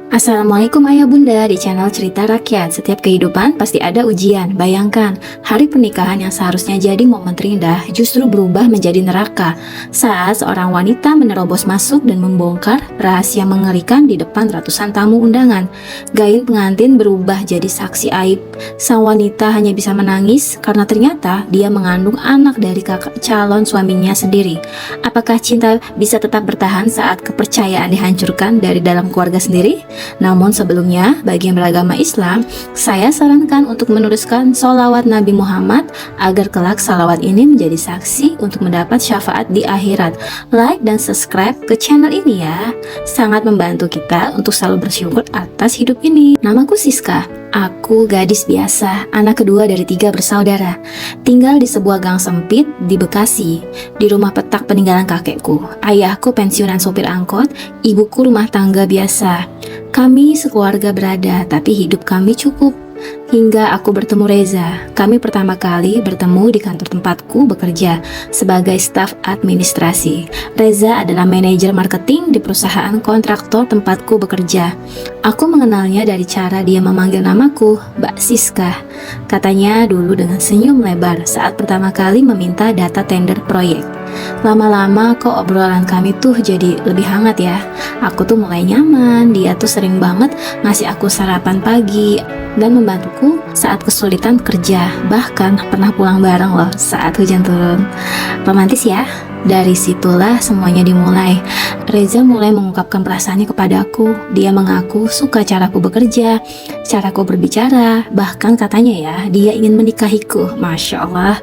Assalamualaikum ayah bunda di channel Cerita Rakyat. Setiap kehidupan pasti ada ujian. Bayangkan, hari pernikahan yang seharusnya jadi momen terindah justru berubah menjadi neraka saat seorang wanita menerobos masuk dan membongkar rahasia mengerikan di depan ratusan tamu undangan. Gain pengantin berubah jadi saksi aib. Sang wanita hanya bisa menangis karena ternyata dia mengandung anak dari kakak calon suaminya sendiri. Apakah cinta bisa tetap bertahan saat kepercayaan dihancurkan dari dalam keluarga sendiri? Namun sebelumnya, bagi yang beragama Islam, saya sarankan untuk menuliskan sholawat Nabi Muhammad agar kelak salawat ini menjadi saksi untuk mendapat syafaat di akhirat. Like dan subscribe ke channel ini ya. Sangat membantu kita untuk selalu bersyukur atas hidup ini. Namaku Siska. Aku gadis biasa, anak kedua dari 3 bersaudara. Tinggal di sebuah gang sempit di Bekasi, di rumah petak peninggalan kakekku. Ayahku pensiunan sopir angkot, ibuku rumah tangga biasa. Kami sekeluarga berada, tapi hidup kami cukup. Hingga aku bertemu Reza. Kami pertama kali bertemu di kantor tempatku bekerja sebagai staf administrasi. Reza adalah manajer marketing di perusahaan kontraktor tempatku bekerja. Aku mengenalnya dari cara dia memanggil namaku, Mbak Siska. Katanya dulu dengan senyum lebar saat pertama kali meminta data tender proyek. Lama-lama kok obrolan kami tuh jadi lebih hangat ya. Aku tuh mulai nyaman, dia tuh sering banget ngasih aku sarapan pagi dan membantuku saat kesulitan kerja. Bahkan pernah pulang bareng loh saat hujan turun. Romantis ya? Dari situlah semuanya dimulai. Reza mulai mengungkapkan perasaannya kepadaku. Dia mengaku suka caraku bekerja, caraku berbicara, bahkan katanya ya, dia ingin menikahiku. Masya Allah.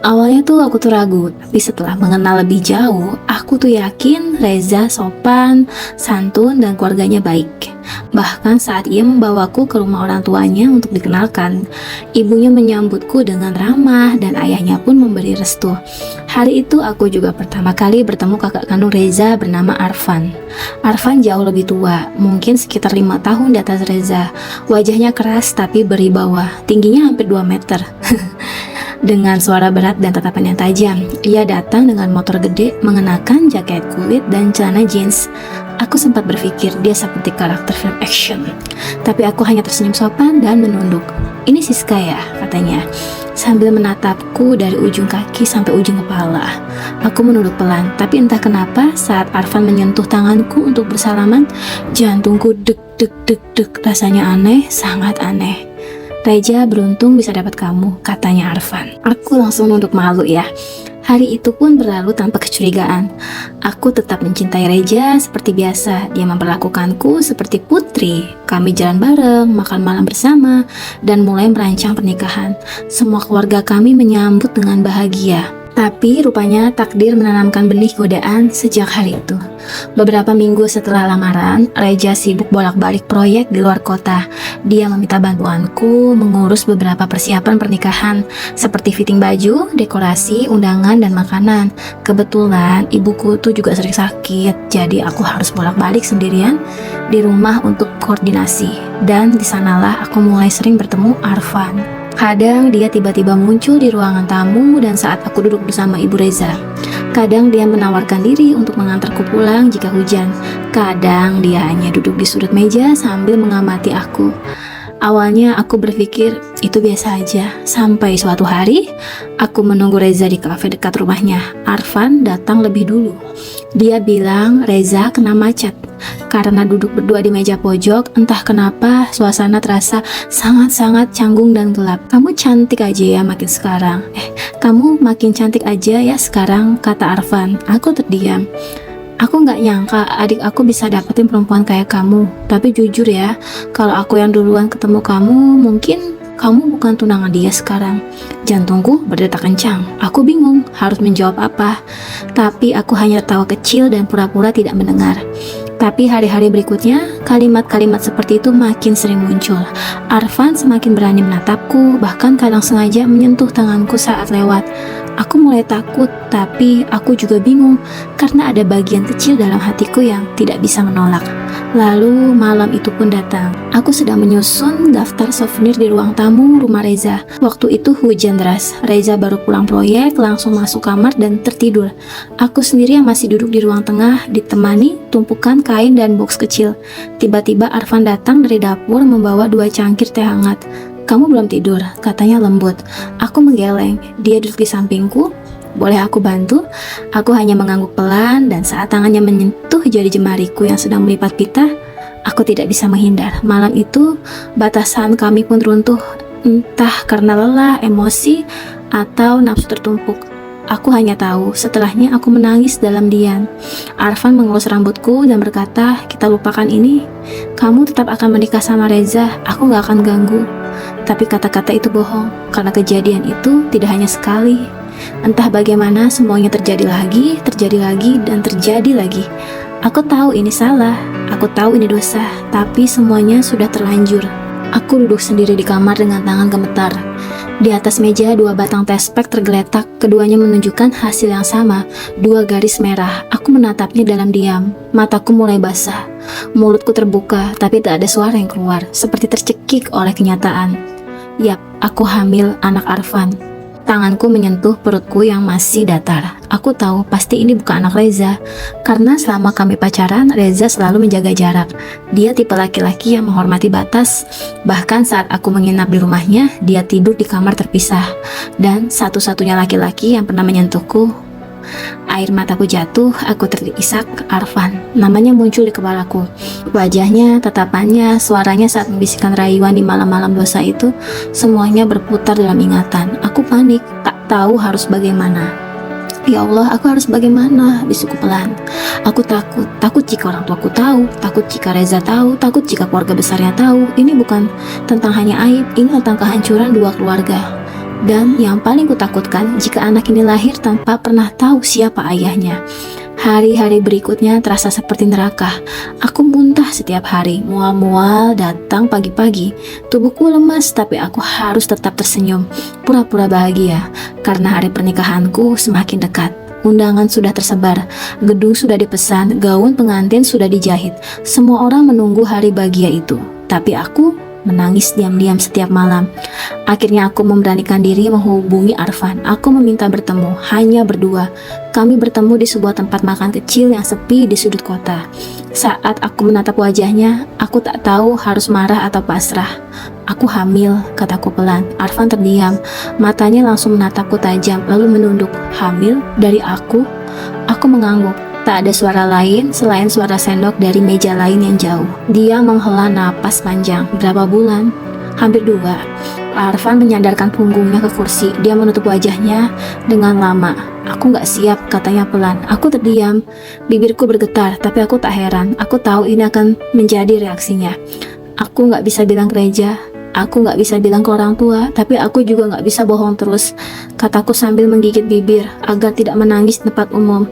Awalnya tuh aku tuh ragu, tapi setelah mengenal lebih jauh, aku tuh yakin Reza sopan, santun, dan keluarganya baik. Bahkan saat ia membawaku ke rumah orang tuanya untuk dikenalkan, ibunya menyambutku dengan ramah dan ayahnya pun memberi restu. Hari itu aku juga pertama kali bertemu kakak kandung Reza bernama Arfan. Arfan jauh lebih tua, mungkin sekitar 5 tahun di atas Reza. Wajahnya keras tapi berwibawa, tingginya hampir 2 meter. Dengan suara berat dan tatapan yang tajam, ia datang dengan motor gede, mengenakan jaket kulit dan celana jeans. Aku sempat berpikir dia seperti karakter film action, tapi aku hanya tersenyum sopan dan menunduk. "Ini Siska ya?" katanya, sambil menatapku dari ujung kaki sampai ujung kepala. Aku menunduk pelan, tapi entah kenapa saat Arfan menyentuh tanganku untuk bersalaman, jantungku deg deg deg deg, rasanya aneh, sangat aneh. "Reza beruntung bisa dapat kamu," katanya Arfan. Aku langsung nunduk malu ya. Hari itu pun berlalu tanpa kecurigaan. Aku tetap mencintai Reza seperti biasa. Dia memperlakukanku seperti putri. Kami jalan bareng, makan malam bersama, dan mulai merancang pernikahan. Semua keluarga kami menyambut dengan bahagia. Tapi rupanya takdir menanamkan benih godaan sejak hari itu. Beberapa minggu setelah lamaran, Reza sibuk bolak-balik proyek di luar kota. Dia meminta bantuanku mengurus beberapa persiapan pernikahan seperti fitting baju, dekorasi, undangan, dan makanan. Kebetulan ibuku tuh juga sering sakit, jadi aku harus bolak-balik sendirian di rumah untuk koordinasi. Dan di sanalah aku mulai sering bertemu Arfan. Kadang dia tiba-tiba muncul di ruangan tamu dan saat aku duduk bersama Ibu Reza. Kadang dia menawarkan diri untuk mengantarku pulang jika hujan. Kadang dia hanya duduk di sudut meja sambil mengamati aku. Awalnya aku berpikir itu biasa aja. Sampai suatu hari, aku menunggu Reza di kafe dekat rumahnya. Arfan datang lebih dulu. Dia bilang Reza kena macet. Karena duduk berdua di meja pojok, entah kenapa suasana terasa sangat-sangat canggung dan gelap. "Kamu cantik aja ya makin sekarang." Kamu makin cantik aja ya sekarang," kata Arfan. Aku terdiam. Aku gak nyangka adik aku bisa dapetin perempuan kayak kamu. Tapi jujur ya, kalau aku yang duluan ketemu kamu, mungkin kamu bukan tunangan dia sekarang. Jantungku berdetak kencang. Aku bingung harus menjawab apa. Tapi aku hanya tertawa kecil dan pura-pura tidak mendengar. Tapi hari-hari berikutnya, kalimat-kalimat seperti itu makin sering muncul. Arfan semakin berani menatapku, bahkan kadang sengaja menyentuh tanganku saat lewat. Aku mulai takut, tapi aku juga bingung karena ada bagian kecil dalam hatiku yang tidak bisa menolak. Lalu malam itu pun datang. Aku sedang menyusun daftar souvenir di ruang tamu rumah Reza. Waktu itu hujan deras. Reza baru pulang proyek, langsung masuk kamar dan tertidur. Aku sendiri yang masih duduk di ruang tengah, ditemani tumpukan kain dan box kecil. Tiba-tiba Arfan datang dari dapur membawa 2 cangkir teh hangat. "Kamu belum tidur?" katanya lembut. Aku menggeleng. Dia duduk di sampingku. "Boleh aku bantu?" Aku hanya mengangguk pelan, dan saat tangannya menyentuh jari jemariku yang sedang melipat pita, aku tidak bisa menghindar. Malam itu, batasan kami pun runtuh, entah karena lelah, emosi, atau nafsu tertumpuk. Aku hanya tahu, setelahnya aku menangis dalam diam. Arfan mengelus rambutku dan berkata, "Kita lupakan ini. Kamu tetap akan menikah sama Reza, aku gak akan ganggu." Tapi kata-kata itu bohong, karena kejadian itu tidak hanya sekali. Entah bagaimana semuanya terjadi lagi, dan terjadi lagi. Aku tahu ini salah, aku tahu ini dosa, tapi semuanya sudah terlanjur. Aku duduk sendiri di kamar dengan tangan gemetar. Di atas meja 2 batang tespek tergeletak, keduanya menunjukkan hasil yang sama, 2 garis merah. Aku menatapnya dalam diam. Mataku mulai basah, mulutku terbuka, tapi tak ada suara yang keluar, seperti tercekik oleh kenyataan. Yap, aku hamil anak Arfan. Tanganku menyentuh perutku yang masih datar. Aku tahu pasti ini bukan anak Reza, karena selama kami pacaran, Reza selalu menjaga jarak. Dia tipe laki-laki yang menghormati batas. Bahkan saat aku menginap di rumahnya, dia tidur di kamar terpisah. Dan satu-satunya laki-laki yang pernah menyentuhku. Air mataku jatuh, aku terisak Arfan. Namanya muncul di kepalaku. Wajahnya, tatapannya, suaranya saat membisikkan rayuan di malam-malam dosa itu, semuanya berputar dalam ingatan. Aku panik, tak tahu harus bagaimana. "Ya Allah, aku harus bagaimana?" bisuku pelan. Aku takut jika orang tuaku tahu, takut jika Reza tahu, takut jika keluarga besarnya tahu. Ini bukan tentang hanya aib, ini tentang kehancuran 2 keluarga. Dan yang paling kutakutkan jika anak ini lahir tanpa pernah tahu siapa ayahnya. Hari-hari berikutnya terasa seperti neraka. Aku muntah setiap hari, mual-mual datang pagi-pagi. Tubuhku lemas, tapi aku harus tetap tersenyum, pura-pura bahagia, karena hari pernikahanku semakin dekat. Undangan sudah tersebar, gedung sudah dipesan, gaun pengantin sudah dijahit. Semua orang menunggu hari bahagia itu, tapi aku menangis diam-diam setiap malam. Akhirnya aku memberanikan diri menghubungi Arfan. Aku meminta bertemu, hanya berdua. Kami bertemu di sebuah tempat makan kecil yang sepi di sudut kota. Saat aku menatap wajahnya, aku tak tahu harus marah atau pasrah. "Aku hamil," kataku pelan. Arfan terdiam, matanya langsung menatapku tajam, lalu menunduk. "Hamil? Dari aku?" Aku mengangguk. Tak ada suara lain selain suara sendok dari meja lain yang jauh. Dia menghela napas panjang. "Berapa bulan?" "Hampir 2." Arfan menyandarkan punggungnya ke kursi. Dia menutup wajahnya dengan lama. "Aku gak siap," katanya pelan. Aku terdiam. Bibirku bergetar, tapi aku tak heran. Aku tahu ini akan menjadi reaksinya. Aku gak bisa bilang ke Reza. Aku gak bisa bilang ke orang tua, tapi aku juga gak bisa bohong terus, kataku sambil menggigit bibir agar tidak menangis di tempat umum.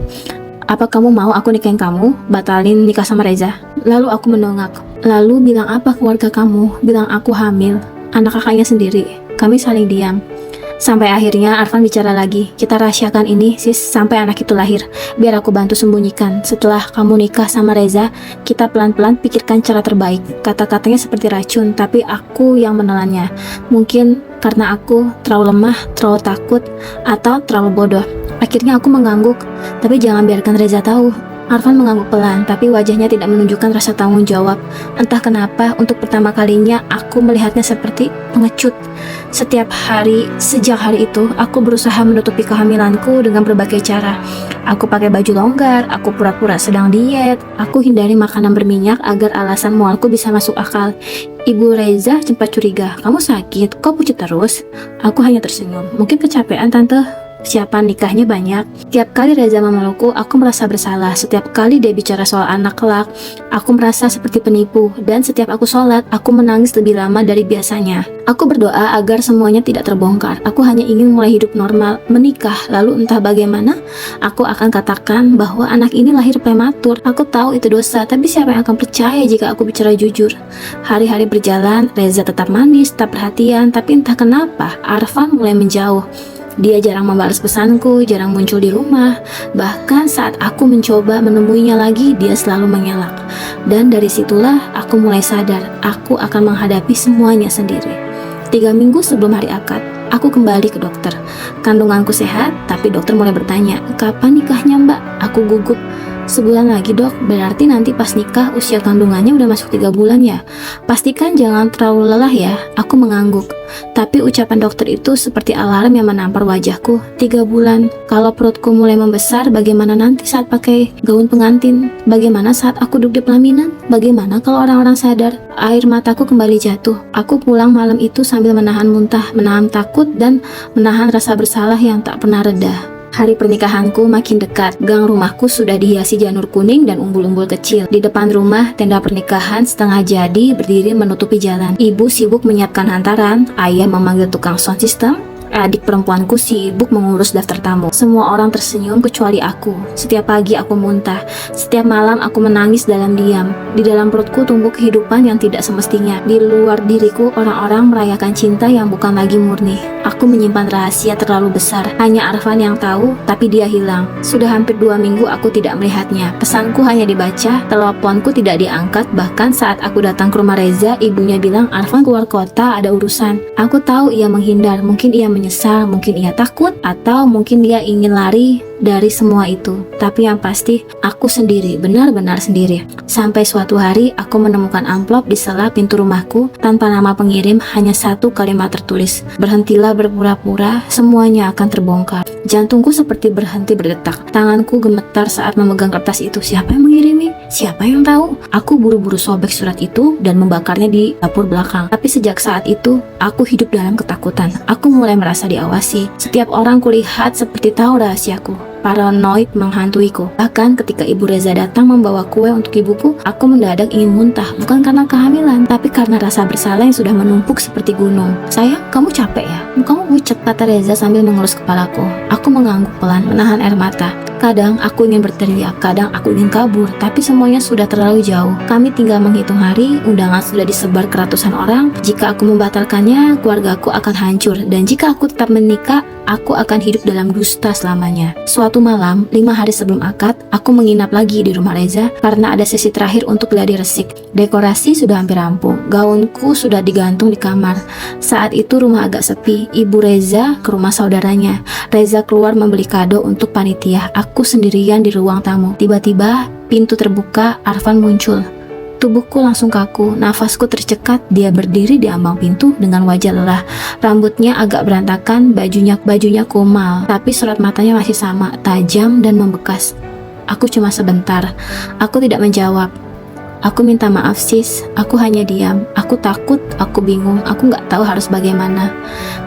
"Apa kamu mau aku nikahin kamu? Batalin nikah sama Reza?" Lalu aku mendongak. "Lalu bilang apa keluarga kamu? Bilang aku hamil, anak kakaknya sendiri." Kami saling diam. Sampai akhirnya Arfan bicara lagi. "Kita rahasiakan ini, sis, sampai anak itu lahir. Biar aku bantu sembunyikan. Setelah kamu nikah sama Reza, kita pelan-pelan pikirkan cara terbaik." Kata-katanya seperti racun, tapi aku yang menelannya. Mungkin karena aku terlalu lemah, terlalu takut, atau terlalu bodoh. Akhirnya aku mengangguk, "Tapi jangan biarkan Reza tahu." Arfan mengangguk pelan, tapi wajahnya tidak menunjukkan rasa tanggung jawab. Entah kenapa, untuk pertama kalinya aku melihatnya seperti pengecut. Setiap hari, sejak hari itu, aku berusaha menutupi kehamilanku dengan berbagai cara. Aku pakai baju longgar, aku pura-pura sedang diet, aku hindari makanan berminyak agar alasan mualku bisa masuk akal. Ibu Reza sempat curiga, "Kamu sakit? Kok pucet terus?" Aku hanya tersenyum. "Mungkin kecapean, Tante. Siapa nikahnya banyak." Tiap kali Reza memelukku, aku merasa bersalah. Setiap kali dia bicara soal anak kelak, aku merasa seperti penipu. Dan setiap aku sholat, aku menangis lebih lama dari biasanya. Aku berdoa agar semuanya tidak terbongkar. Aku hanya ingin mulai hidup normal, menikah. Lalu entah bagaimana, aku akan katakan bahwa anak ini lahir prematur. Aku tahu itu dosa, tapi siapa yang akan percaya jika aku bicara jujur? Hari-hari berjalan, Reza tetap manis, tetap perhatian. Tapi entah kenapa, Arfan mulai menjauh. Dia jarang membalas pesanku, jarang muncul di rumah. Bahkan saat aku mencoba menemuinya lagi, dia selalu mengelak. Dan dari situlah aku mulai sadar, aku akan menghadapi semuanya sendiri. 3 minggu sebelum hari akad, aku kembali ke dokter. Kandunganku sehat, tapi dokter mulai bertanya, "Kapan nikahnya, Mbak?" Aku gugup. Sebulan lagi dok, berarti nanti pas nikah usia kandungannya udah masuk 3 bulan ya? Pastikan jangan terlalu lelah ya, aku mengangguk. Tapi ucapan dokter itu seperti alarm yang menampar wajahku. 3 bulan, kalau perutku mulai membesar, bagaimana nanti saat pakai gaun pengantin? Bagaimana saat aku duduk di pelaminan? Bagaimana kalau orang-orang sadar? Air mataku kembali jatuh. Aku pulang malam itu sambil menahan muntah, menahan takut, dan menahan rasa bersalah yang tak pernah reda. Hari pernikahanku makin dekat. Gang rumahku sudah dihiasi janur kuning dan umbul-umbul kecil. Di depan rumah, tenda pernikahan setengah jadi berdiri menutupi jalan. Ibu sibuk menyiapkan hantaran, ayah memanggil tukang sound system, adik perempuanku sibuk mengurus daftar tamu. Semua orang tersenyum kecuali aku. Setiap pagi aku muntah. Setiap malam aku menangis dalam diam. Di dalam perutku tumbuh kehidupan yang tidak semestinya. Di luar diriku orang-orang merayakan cinta yang bukan lagi murni. Aku menyimpan rahasia terlalu besar. Hanya Arfan yang tahu, tapi dia hilang. Sudah hampir 2 minggu aku tidak melihatnya. Pesanku hanya dibaca, teleponku tidak diangkat. Bahkan saat aku datang ke rumah Reza, ibunya bilang Arfan keluar kota ada urusan. Aku tahu ia menghindar, mungkin ia menyesal, mungkin ia takut, atau mungkin dia ingin lari dari semua itu. Tapi yang pasti, aku sendiri, benar-benar sendiri. Sampai suatu hari, aku menemukan amplop di sela pintu rumahku tanpa nama pengirim, hanya satu kalimat tertulis. Berhentilah berpura-pura, semuanya akan terbongkar. Jantungku seperti berhenti berdetak. Tanganku gemetar saat memegang kertas itu. Siapa yang mengirimi? Siapa yang tahu? Aku buru-buru sobek surat itu dan membakarnya di dapur belakang. Tapi sejak saat itu, aku hidup dalam ketakutan. Aku mulai merasa diawasi. Setiap orang kulihat seperti tahu rahasiaku. Paranoid menghantuiku. Bahkan ketika Ibu Reza datang membawa kue untuk ibuku, aku mendadak ingin muntah. Bukan karena kehamilan, tapi karena rasa bersalah yang sudah menumpuk seperti gunung. Sayang, kamu capek ya? Kamu pucat, kata Reza sambil mengelus kepalaku. Aku mengangguk pelan, menahan air mata. Kadang aku ingin berteriak, kadang aku ingin kabur, tapi semuanya sudah terlalu jauh. Kami tinggal menghitung hari, undangan sudah disebar ke ratusan orang. Jika aku membatalkannya, keluargaku akan hancur. Dan jika aku tetap menikah, aku akan hidup dalam dusta selamanya. Suatu malam, 5 hari sebelum akad, aku menginap lagi di rumah Reza karena ada sesi terakhir untuk gladi resik. Dekorasi sudah hampir rampung, gaunku sudah digantung di kamar. Saat itu rumah agak sepi. Ibu Reza ke rumah saudaranya. Reza keluar membeli kado untuk panitia. Aku sendirian di ruang tamu. Tiba-tiba pintu terbuka, Arfan muncul. Tubuhku langsung kaku, nafasku tercekat. Dia berdiri di ambang pintu dengan wajah lelah. Rambutnya agak berantakan, bajunya kumal, tapi sorot matanya masih sama, tajam dan membekas. Aku cuma sebentar. Aku tidak menjawab. Aku minta maaf sis, aku hanya diam. Aku takut, aku bingung, aku gak tahu harus bagaimana.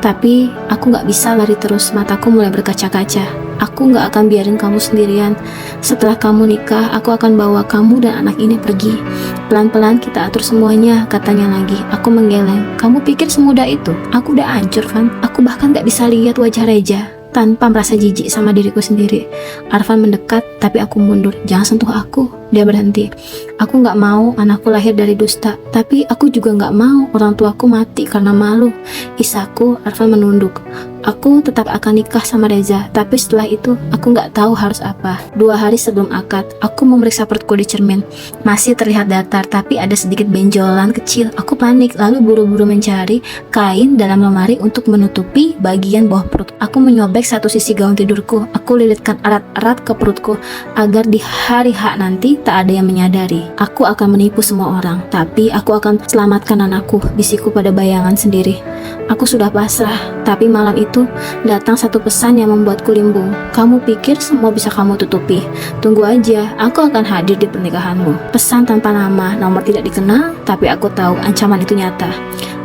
Tapi aku gak bisa lari terus, mataku mulai berkaca-kaca. Aku gak akan biarin kamu sendirian. Setelah kamu nikah, aku akan bawa kamu dan anak ini pergi. Pelan-pelan kita atur semuanya, katanya lagi. Aku menggeleng. Kamu pikir semudah itu? Aku udah hancur, Van. Aku bahkan gak bisa lihat wajah Reza tanpa merasa jijik sama diriku sendiri. Arfan mendekat, tapi aku mundur. Jangan sentuh aku. Dia berhenti. Aku gak mau anakku lahir dari dusta, tapi aku juga gak mau orang tuaku mati karena malu. Isaku, Arfan menunduk. Aku tetap akan nikah sama Reza, tapi setelah itu aku gak tahu harus apa. 2 hari sebelum akad, aku memeriksa perutku di cermin. Masih terlihat datar, tapi ada sedikit benjolan kecil. Aku panik, lalu buru-buru mencari kain dalam lemari untuk menutupi bagian bawah perut. Aku menyobek satu sisi gaun tidurku. Aku lilitkan erat-erat ke perutku agar di hari H nanti tak ada yang menyadari. Aku akan menipu semua orang, tapi aku akan selamatkan anakku, bisikku pada bayangan sendiri. Aku sudah pasrah, tapi malam itu datang satu pesan yang membuatku limbung. Kamu pikir semua bisa kamu tutupi? Tunggu aja, aku akan hadir di pernikahanmu. Pesan tanpa nama, nomor tidak dikenal, tapi aku tahu ancaman itu nyata.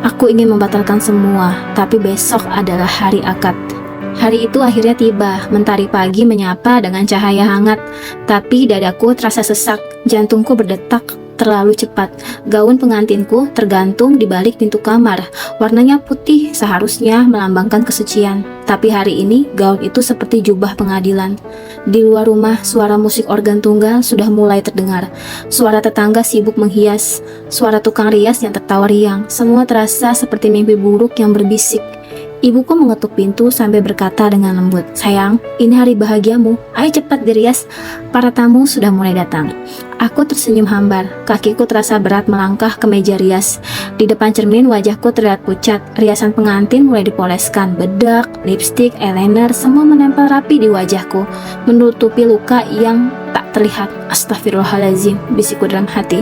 Aku ingin membatalkan semua, tapi besok adalah hari akad. Hari itu akhirnya tiba, mentari pagi menyapa dengan cahaya hangat, tapi dadaku terasa sesak, jantungku berdetak terlalu cepat. Gaun pengantinku tergantung di balik pintu kamar. Warnanya putih, seharusnya melambangkan kesucian. Tapi hari ini gaun itu seperti jubah pengadilan. Di luar rumah, suara musik organ tunggal sudah mulai terdengar. Suara tetangga sibuk menghias, suara tukang rias yang tertawa riang. Semua terasa seperti mimpi buruk yang berbisik. Ibuku mengetuk pintu sambil berkata dengan lembut, "Sayang, ini hari bahagiamu. Ayo cepat dirias. Para tamu sudah mulai datang." Aku tersenyum hambar. Kakiku terasa berat melangkah ke meja rias. Di depan cermin wajahku terlihat pucat. Riasan pengantin mulai dipoleskan. Bedak, lipstik, eyeliner semua menempel rapi di wajahku, menutupi luka yang tak terlihat. Astagfirullahaladzim, bisikku dalam hati.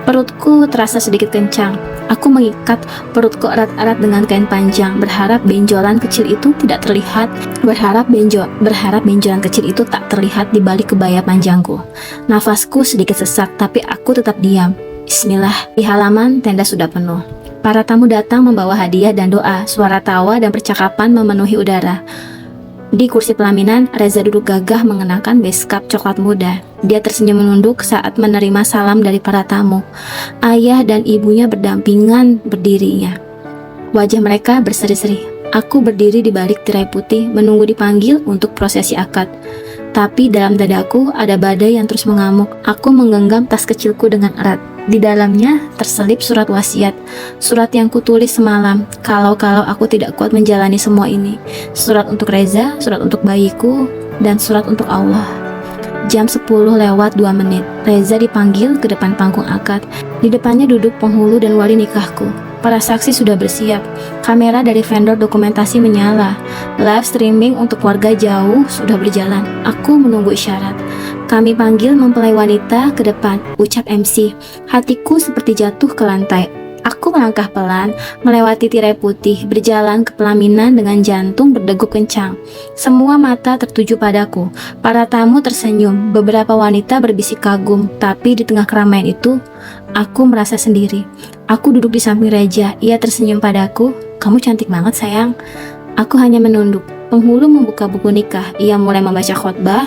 Perutku terasa sedikit kencang. Aku mengikat perutku erat-erat dengan kain panjang, berharap benjolan kecil itu tidak terlihat. Berharap benjolan kecil itu tak terlihat di balik kebaya panjangku. Nafasku sedikit sesak, tapi aku tetap diam. Bismillah. Di halaman tenda sudah penuh. Para tamu datang membawa hadiah dan doa. Suara tawa dan percakapan memenuhi udara. Di kursi pelaminan, Reza duduk gagah mengenakan beskap coklat muda. Dia tersenyum menunduk saat menerima salam dari para tamu. Ayah dan ibunya berdampingan berdirinya. Wajah mereka berseri-seri. Aku berdiri di balik tirai putih menunggu dipanggil untuk prosesi akad. Tapi dalam dadaku ada badai yang terus mengamuk. Aku menggenggam tas kecilku dengan erat. Di dalamnya terselip surat wasiat, surat yang kutulis semalam kalau aku tidak kuat menjalani semua ini. Surat untuk Reza, surat untuk bayiku, dan surat untuk Allah. Jam 10 lewat 2 menit, Reza dipanggil ke depan panggung akad. Di depannya duduk penghulu dan wali nikahku. Para saksi sudah bersiap. Kamera dari vendor dokumentasi menyala. Live streaming untuk warga jauh sudah berjalan. Aku menunggu isyarat. Kami panggil mempelai wanita ke depan, ucap MC. Hatiku seperti jatuh ke lantai. Aku melangkah pelan, melewati tirai putih, berjalan ke pelaminan dengan jantung berdegup kencang. Semua mata tertuju padaku. Para tamu tersenyum, beberapa wanita berbisik kagum, tapi di tengah keramaian itu, aku merasa sendiri. Aku duduk di samping Reza, ia tersenyum padaku. "Kamu cantik banget, sayang." Aku hanya menunduk. Penghulu membuka buku nikah, ia mulai membaca khotbah.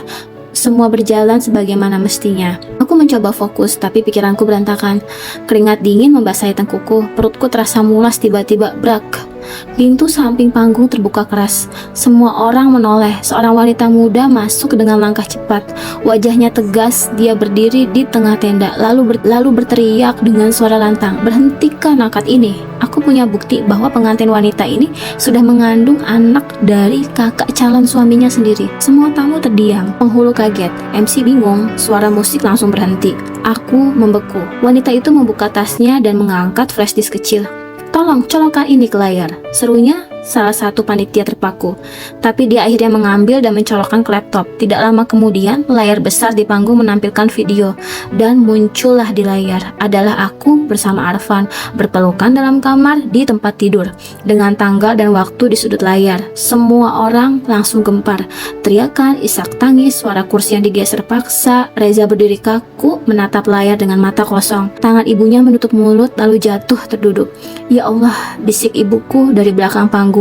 Semua berjalan sebagaimana mestinya. Aku mencoba fokus, tapi pikiranku berantakan. Keringat dingin membasahi tengkukku. Perutku terasa mulas tiba-tiba brak. Pintu samping panggung terbuka keras. Semua orang menoleh. Seorang wanita muda masuk dengan langkah cepat. Wajahnya tegas. Dia berdiri di tengah tenda, lalu berteriak dengan suara lantang, "Berhentikan akad ini. Aku punya bukti bahwa pengantin wanita ini sudah mengandung anak dari kakak calon suaminya sendiri." Semua tamu terdiam. Penghulu kaget, MC bingung, suara musik langsung berhenti. Aku membeku. Wanita itu membuka tasnya dan mengangkat flash disk kecil. "Tolong colokkan ini ke layar," serunya salah satu panitia terpaku. Tapi dia akhirnya mengambil dan mencolokkan ke laptop. Tidak lama kemudian, layar besar di panggung menampilkan video. Dan muncullah di layar adalah aku bersama Arfan, berpelukan dalam kamar di tempat tidur, dengan tanggal dan waktu di sudut layar. Semua orang langsung gempar. Teriakan, isak tangis, suara kursi yang digeser paksa. Reza berdiri kaku, menatap layar dengan mata kosong. Tangan ibunya menutup mulut, lalu jatuh terduduk. "Ya Allah," bisik ibuku dari belakang panggung.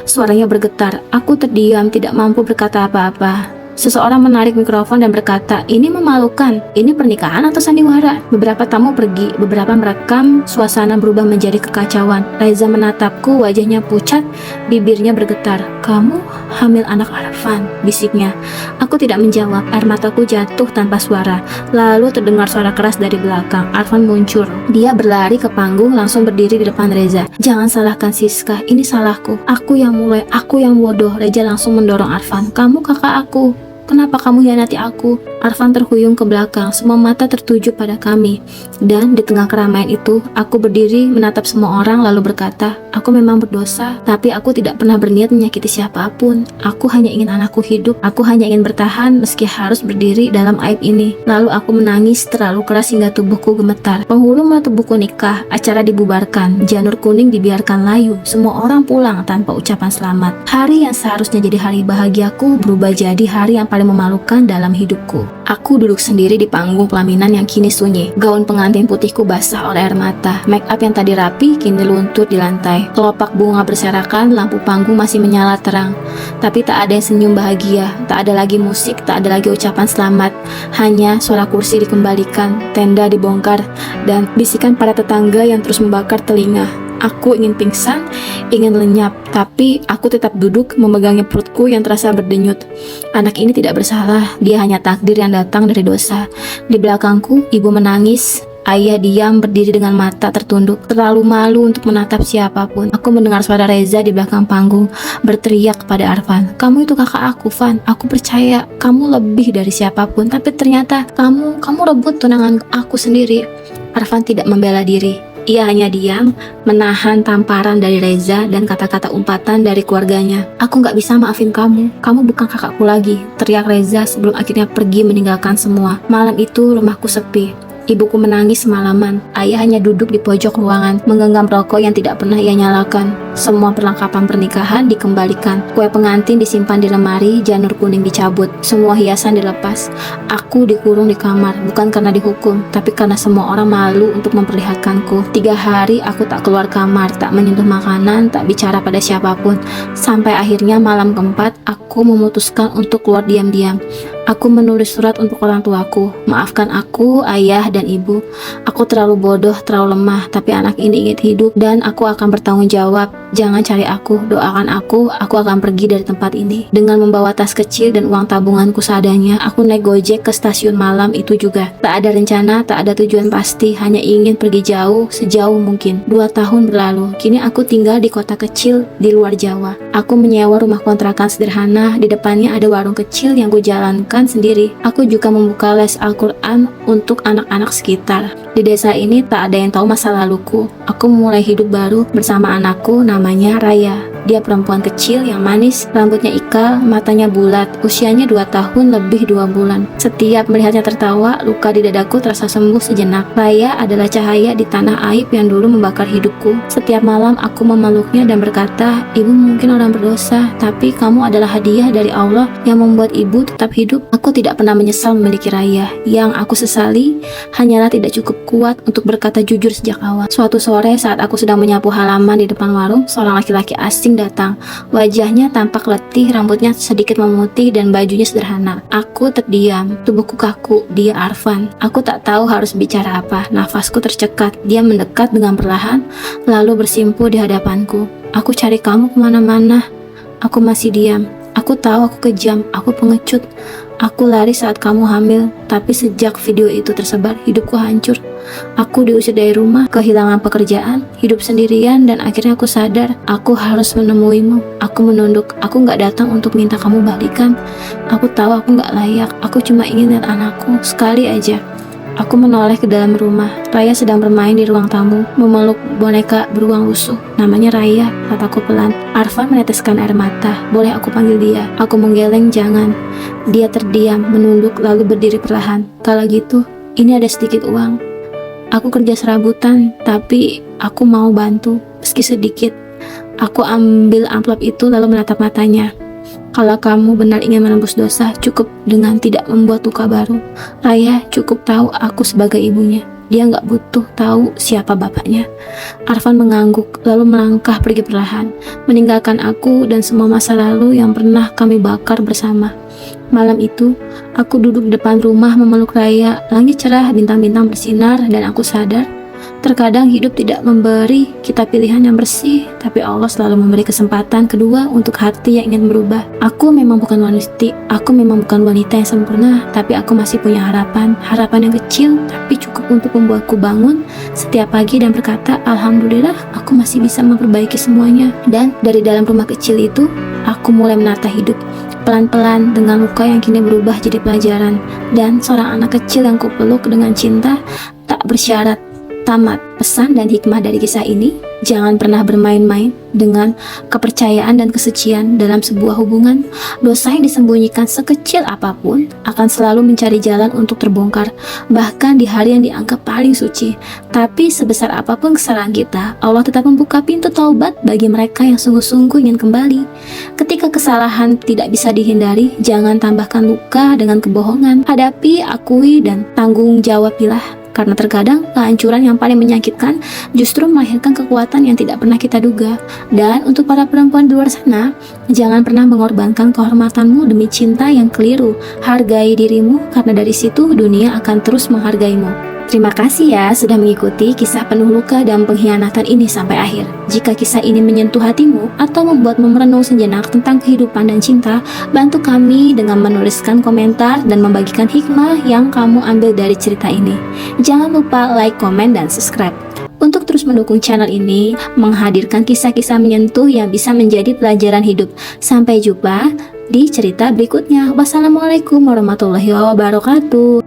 Suaranya bergetar. Aku terdiam, tidak mampu berkata apa-apa. Seseorang menarik mikrofon dan berkata, "Ini memalukan. Ini pernikahan atau sandiwara?" Beberapa tamu pergi, beberapa merekam. Suasana berubah menjadi kekacauan. Reza menatapku, wajahnya pucat, bibirnya bergetar. "Kamu hamil anak Arfan," bisiknya. Aku tidak menjawab. Air mataku jatuh tanpa suara. Lalu terdengar suara keras dari belakang. Arfan muncul. Dia berlari ke panggung, langsung berdiri di depan Reza. "Jangan salahkan Siska, ini salahku. Aku yang mulai, aku yang bodoh." Reza langsung mendorong Arfan. "Kamu kakak aku. Kenapa kamu hianati aku?" Arfan terhuyung ke belakang, semua mata tertuju pada kami. Dan di tengah keramaian itu, aku berdiri menatap semua orang lalu berkata, "Aku memang berdosa, tapi aku tidak pernah berniat menyakiti siapapun. Aku hanya ingin anakku hidup. Aku hanya ingin bertahan meski harus berdiri dalam aib ini." Lalu aku menangis terlalu keras hingga tubuhku gemetar. Penghulu menutup buku nikah, acara dibubarkan, janur kuning dibiarkan layu. Semua orang pulang tanpa ucapan selamat. Hari yang seharusnya jadi hari bahagiaku berubah jadi hari yang paling memalukan dalam hidupku. Aku duduk sendiri di panggung pelaminan yang kini sunyi. Gaun pengantin putihku basah oleh air mata. Make up yang tadi rapi kini luntur di lantai. Kelopak bunga berserakan, lampu panggung masih menyala terang. Tapi tak ada yang senyum bahagia. Tak ada lagi musik, tak ada lagi ucapan selamat. Hanya suara kursi dikembalikan, tenda dibongkar, dan bisikan para tetangga yang terus membakar telinga. Aku ingin pingsan, ingin lenyap, tapi aku tetap duduk memegangnya perutku yang terasa berdenyut. Anak ini tidak bersalah, dia hanya takdir yang datang dari dosa. Di belakangku, ibu menangis. Ayah diam berdiri dengan mata tertunduk, terlalu malu untuk menatap siapapun. Aku mendengar suara Reza di belakang panggung berteriak kepada Arfan, "Kamu itu kakak aku, Van. Aku percaya kamu lebih dari siapapun, tapi ternyata kamu rebut tunangan aku sendiri." Arfan tidak membela diri. Ia hanya diam, menahan tamparan dari Reza dan kata-kata umpatan dari keluarganya. "Aku gak bisa maafin kamu bukan kakakku lagi," teriak Reza sebelum akhirnya pergi meninggalkan semua. Malam itu rumahku sepi. Ibuku menangis semalaman. Ayah hanya duduk di pojok ruangan, menggenggam rokok yang tidak pernah ia nyalakan. Semua perlengkapan pernikahan dikembalikan. Kue pengantin disimpan di lemari, janur kuning dicabut. Semua hiasan dilepas. Aku dikurung di kamar, bukan karena dihukum, tapi karena semua orang malu untuk memperlihatkanku. 3 hari aku tak keluar kamar, tak menyentuh makanan, tak bicara pada siapapun. Sampai akhirnya malam keempat, aku memutuskan untuk keluar diam-diam. Aku menulis surat untuk orang tuaku. "Maafkan aku, ayah dan ibu. Aku terlalu bodoh, terlalu lemah, tapi anak ini ingin hidup dan aku akan bertanggung jawab. Jangan cari aku, doakan aku akan pergi dari tempat ini." Dengan membawa tas kecil dan uang tabunganku seadanya, aku naik Gojek ke stasiun malam itu juga. Tak ada rencana, tak ada tujuan pasti, hanya ingin pergi jauh, sejauh mungkin. 2 tahun berlalu, kini aku tinggal di kota kecil di luar Jawa. Aku menyewa rumah kontrakan sederhana, di depannya ada warung kecil yang kujalankan sendiri. Aku juga membuka les Al-Quran untuk anak-anak sekitar. Di desa ini tak ada yang tahu masa laluku. Aku memulai hidup baru bersama anakku namanya Raya. Dia perempuan kecil yang manis, rambutnya ikal, matanya bulat, usianya 2 tahun lebih 2 bulan. Setiap melihatnya tertawa, luka di dadaku terasa sembuh sejenak. Raya adalah cahaya di tanah aib yang dulu membakar hidupku. Setiap malam aku memeluknya dan berkata, "Ibu mungkin orang berdosa, tapi kamu adalah hadiah dari Allah yang membuat ibu tetap hidup." Aku tidak pernah menyesal memiliki Raya. Yang aku sesali hanyalah tidak cukup kuat untuk berkata jujur sejak awal. Suatu sore saat aku sedang menyapu halaman di depan warung, seorang laki-laki asing datang. Wajahnya tampak letih, rambutnya sedikit memutih dan bajunya sederhana. Aku terdiam, tubuhku kaku. Dia Arfan. Aku tak tahu harus bicara apa. Nafasku tercekat. Dia mendekat dengan perlahan, lalu bersimpuh di hadapanku. "Aku cari kamu kemana-mana." Aku masih diam. Aku tahu aku kejam, aku pengecut. Aku lari saat kamu hamil, tapi sejak video itu tersebar, hidupku hancur. Aku diusir dari rumah, kehilangan pekerjaan, hidup sendirian, dan akhirnya aku sadar, aku harus menemuimu. Aku menunduk, aku gak datang untuk minta kamu balikan. Aku tahu aku gak layak, aku cuma ingin lihat anakku, sekali aja. Aku menoleh ke dalam rumah. Raya sedang bermain di ruang tamu, memeluk boneka beruang lusuh. "Namanya Raya," kataku pelan. Arfan meneteskan air mata. "Boleh aku panggil dia?" Aku menggeleng, "Jangan." Dia terdiam, menunduk, lalu berdiri perlahan. "Kalau gitu, ini ada sedikit uang. Aku kerja serabutan, tapi aku mau bantu, meski sedikit." Aku ambil amplop itu lalu menatap matanya. "Kalau kamu benar ingin menembus dosa, cukup dengan tidak membuat luka baru. Raya cukup tahu aku sebagai ibunya. Dia gak butuh tahu siapa bapaknya." Arfan mengangguk, lalu melangkah pergi perlahan, meninggalkan aku dan semua masa lalu yang pernah kami bakar bersama. Malam itu, aku duduk di depan rumah memeluk Raya. Langit cerah, bintang-bintang bersinar, dan aku sadar, terkadang hidup tidak memberi kita pilihan yang bersih, tapi Allah selalu memberi kesempatan kedua untuk hati yang ingin berubah. Aku memang bukan wanita yang sempurna, tapi aku masih punya harapan yang kecil, tapi cukup untuk membuatku bangun setiap pagi dan berkata, "Alhamdulillah, aku masih bisa memperbaiki semuanya." Dan dari dalam rumah kecil itu, aku mulai menata hidup. Pelan-pelan dengan luka yang kini berubah jadi pelajaran, dan seorang anak kecil yang kupeluk dengan cinta tak bersyarat. Tamat. Pesan dan hikmah dari kisah ini, jangan pernah bermain-main dengan kepercayaan dan kesucian dalam sebuah hubungan. Dosa yang disembunyikan sekecil apapun akan selalu mencari jalan untuk terbongkar, bahkan di hari yang dianggap paling suci. Tapi sebesar apapun kesalahan kita, Allah tetap membuka pintu taubat bagi mereka yang sungguh-sungguh ingin kembali. Ketika kesalahan tidak bisa dihindari, jangan tambahkan luka dengan kebohongan. Hadapi, akui, dan tanggung jawabilah. Karena terkadang kehancuran yang paling menyakitkan justru melahirkan kekuatan yang tidak pernah kita duga. Dan untuk para perempuan di luar sana, jangan pernah mengorbankan kehormatanmu demi cinta yang keliru. Hargai dirimu, karena dari situ dunia akan terus menghargaimu. Terima kasih ya sudah mengikuti kisah penuh luka dan pengkhianatan ini sampai akhir. Jika kisah ini menyentuh hatimu atau membuatmu merenung sejenak tentang kehidupan dan cinta, bantu kami dengan menuliskan komentar dan membagikan hikmah yang kamu ambil dari cerita ini. Jangan lupa like, komen, dan subscribe untuk terus mendukung channel ini, menghadirkan kisah-kisah menyentuh yang bisa menjadi pelajaran hidup. Sampai jumpa di cerita berikutnya. Wassalamualaikum warahmatullahi wabarakatuh.